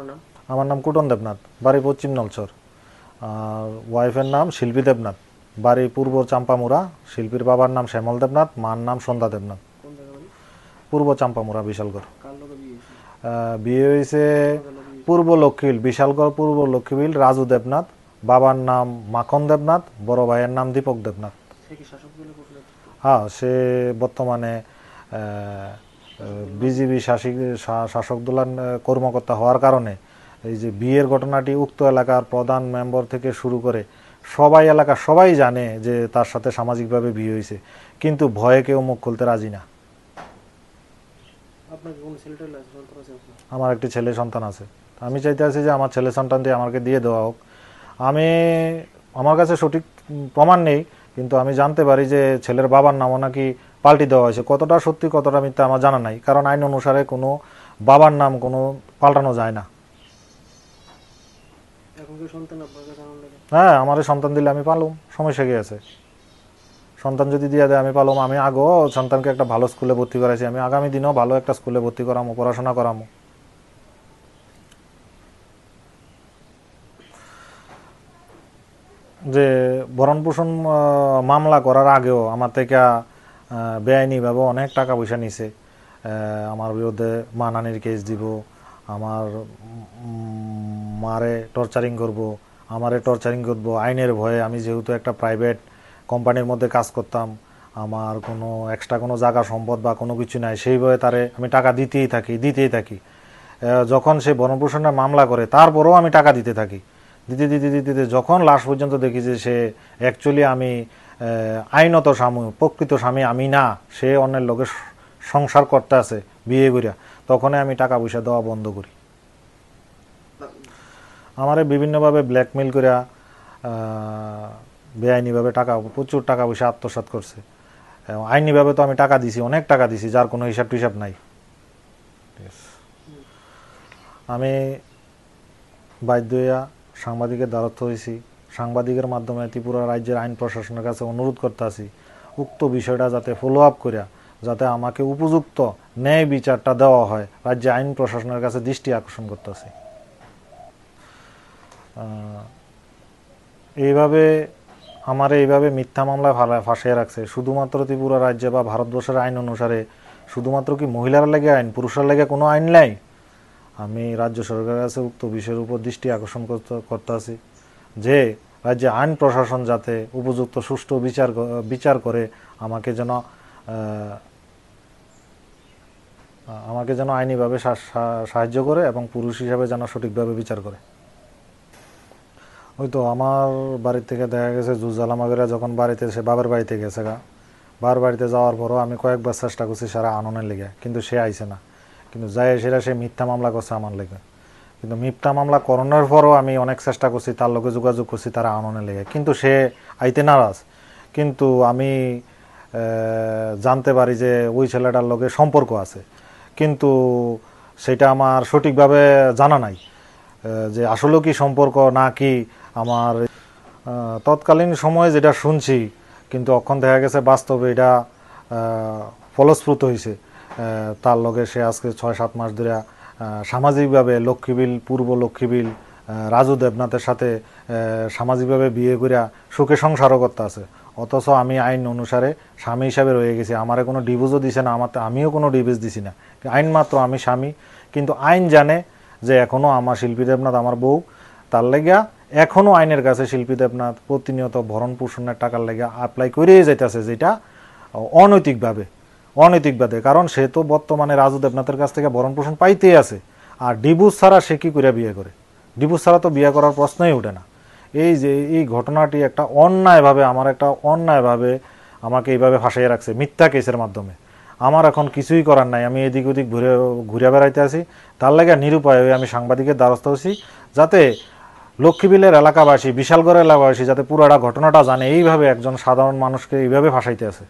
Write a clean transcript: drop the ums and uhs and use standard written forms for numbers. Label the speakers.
Speaker 1: আপনার নাম?
Speaker 2: আমার নাম কুটন দেবনাথ, বাড়ি পশ্চিম নলচর। আর ওয়াইফের নাম শিল্পী দেবনাথ, বাড়ি পূর্ব চাম্পামুড়া। শিল্পীর বাবার নাম শ্যামল দেবনাথ, মার নাম সন্ধ্যা দেবনাথ।
Speaker 1: কোন জায়গা বাড়ি?
Speaker 2: পূর্ব চাম্পামুড়া, বিশালগড়।
Speaker 1: কার লগে বিয়ে হয়েছে?
Speaker 2: বিয়ে হয়েছে
Speaker 1: আপনাদের লগে বিয়ে
Speaker 2: পূর্ব লক্ষ্মীবিল, বিশালগড় পূর্ব লক্ষ্মীবিল, রাজু দেবনাথ। বাবার নাম মাখন দেবনাথ, বড় ভাইয়ের নাম দীপক দেবনাথ।
Speaker 1: হয়েছে? সে কি শাসক দলে করলে?
Speaker 2: হ্যাঁ, সে বর্তমানে বিজিবি শাসক দলের কর্মকর্তা হওয়ার কারণে এই যে বিয়ের ঘটনাটি উক্ত এলাকার প্রধান মেম্বার থেকে শুরু করে সবাই এলাকা সবাই জানে যে তার সাথে সামাজিকভাবে বিয়ে হয়েছে, কিন্তু ভয়ে কেউ মুখ খুলতে রাজি না।
Speaker 1: আপনার কি কোনো ছেলেটার সন্তান আছে আপনার?
Speaker 2: আমার একটি ছেলে সন্তান আছে। আমি চাইতে আছি যে আমার ছেলে সন্তানটি আমাকে দিয়ে দেওয়া হোক। আমার কাছে সঠিক প্রমাণ নেই, কিন্তু আমি জানতে পারি যে ছেলের বাবার নামও নাকি পাল্টি দেওয়া হয়েছে। কতটা সত্যি কতটা মিথ্যা আমার জানা নাই, কারণ আইন অনুসারে কোনো বাবার নাম কোনো পাল্টানো যায় না।
Speaker 1: এখন কি সন্তান আপনার কাছে আনন্দ লাগে?
Speaker 2: হ্যাঁ, আমার সন্তান দিলে আমি পালুম, সমস্যা কি আছে? সন্তান যদি দিয়ে দেয় আমি পালুম। আমি আগেও সন্তানকে একটা ভালো স্কুলে ভর্তি করাইছি, আমি আগামী দিনেও ভালো একটা স্কুলে ভর্তি করামো, পড়াশোনা করামো। যে ভরণ পোষণ মামলা করার আগেও আমার থেকে বেআইনিভাবে অনেক টাকা পয়সা নিছে। আমার বিরুদ্ধে মানহানির কেস দিব, আমার মারে টর্চারিং করব, আমারে টর্চারিং করব আইনের ভয়ে। আমি যেহেতু একটা প্রাইভেট কোম্পানির মধ্যে কাজ করতাম, আমার কোনো এক্সট্রা কোনো জায়গা সম্পদ বা কোনো কিছু নাই, সেই ভয়ে তারে আমি টাকা দিতেই থাকি। যখন সে ভরণ পোষণের মামলা করে তারপরেও আমি টাকা দিতে থাকি, দিতে যখন লাস্ট পর্যন্ত দেখি যে সে অ্যাকচুয়ালি আমি আইনত স্বামী, প্রকৃত স্বামী আমি না, সে অন্যের লোকের সংসার করতে আছে বিয়ে করিয়া, তখনই আমি টাকা পয়সা দেওয়া বন্ধ করি। আমারে বিভিন্নভাবে ব্ল্যাকমেল করিয়া বেআইনিভাবে প্রচুর টাকা পয়সা আত্মসাৎ করছে। আইনিভাবে তো আমি টাকা দিছি, অনেক টাকা দিছি, যার কোনো হিসাব টিসাব নাই। আমি বাধ্য হইয়া সাংবাদিকের দ্বারস্থ হয়েছি। সাংবাদিকের মাধ্যমে ত্রিপুরা রাজ্যের আইন প্রশাসনের কাছে অনুরোধ করতে আসি উক্ত বিষয়টা যাতে ফলো আপ করিয়া যাতে আমাকে উপযুক্ত ন্যায় বিচারটা দেওয়া হয়, রাজ্যে আইন প্রশাসনের কাছে দৃষ্টি আকর্ষণ করতেছি। এইভাবে মিথ্যা মামলায় ফাঁসিয়ে রাখছে শুধুমাত্র ত্রিপুরা রাজ্যে বা ভারতবর্ষের আইন অনুসারে। শুধুমাত্র কি মহিলার লেগে আইন, পুরুষের লেগে কোনো আইন নাই? আমি রাজ্য সরকারের কাছে উক্ত বিষয়ের উপর দৃষ্টি আকর্ষণ করতে আছি যে রাজ্যে আইন প্রশাসন যাতে উপযুক্ত সুষ্ঠু বিচার করে আমাকে যেন আইনিভাবে সাহায্য করে এবং পুরুষ হিসাবে যেন সঠিকভাবে বিচার করে। ওই তো আমার বাড়ি থেকে দেখা গেছে জুজালামাগেরা যখন বাড়িতে সে বাবার বাড়িতে গেছে বাবার বাড়িতে যাওয়ার পরও আমি কয়েকবার চেষ্টা করছি সারা আননের লেগে, কিন্তু সে আইছে না। কিন্তু সে মিথ্যা মামলা করছে আমার লেগে। কিন্তু মিথ্যা মামলা করানোর পরও আমি অনেক চেষ্টা করছি, তার লগে যোগাযোগ করছি তারা আননের লেগে, কিন্তু সে আইতে নারাজ। কিন্তু আমি জানতে পারি যে ওই ছেলেটার লগে সম্পর্ক আছে, কিন্তু সেটা আমার সঠিকভাবে জানা নাই যে আসলেও কি সম্পর্ক না কি আমার। তৎকালীন সময়ে যেটা শুনছি, কিন্তু অক্ষণ দেখা গেছে বাস্তবে এটা ফলস্ফূর্ত হয়েছে। তার লগে সে আজকে 6-7 মাস ধরে সামাজিকভাবে পূর্ব লক্ষ্মীবিল রাজু দেবনাথের সাথে সামাজিকভাবে বিয়ে করিয়া সুখে সংসারও করতে আছে। অথচ আমি আইন অনুসারে স্বামী হিসাবে রয়ে গেছি। আমারে কোনো ডিভোর্সও দিছে না, আমিও কোনো ডিভোর্স দিছি না, আইন মাত্র আমি স্বামী। কিন্তু আইন জানে যে এখনও আমার শিল্পী দেবনাথ আমার বউ, তার লেগা এখনও আইনের কাছে শিল্পী দেবনাথ প্রতিনিয়ত ভরণ পোষণের টাকার লেগে অ্যাপ্লাই করেই যাইতেছে, যেটা অনৈতিকভাবে। কারণ সে তো বর্তমানে রাজু দেবনাথের কাছ থেকে ভরণ পোষণ পাইতেই আছে। আর ডিভোর্স ছাড়া সে কি করে বিয়ে করে? ডিভোর্স ছাড়া তো বিয়ে করার প্রশ্নই ওঠে না। এই ঘটনাটি অন্যায়ভাবে আমাকে এইভাবে ফাঁসিয়ে রাখছে মিথ্যা কেসের মাধ্যমে। আমার এখন কিছুই করার নাই, আমি এদিক ওদিক ঘুরে বেড়াইতে আছি। তার লাগে নিরুপায় হয়ে আমি সাংবাদিকের দ্বারস্থ হচ্ছি, যাতে লক্ষ্মীবিলের এলাকাবাসী, বিশালগড়ের এলাকাবাসী যাতে পুরোটা ঘটনাটা জানে। এইভাবে একজন সাধারণ মানুষকে এইভাবে ফাঁসাইতে আছে।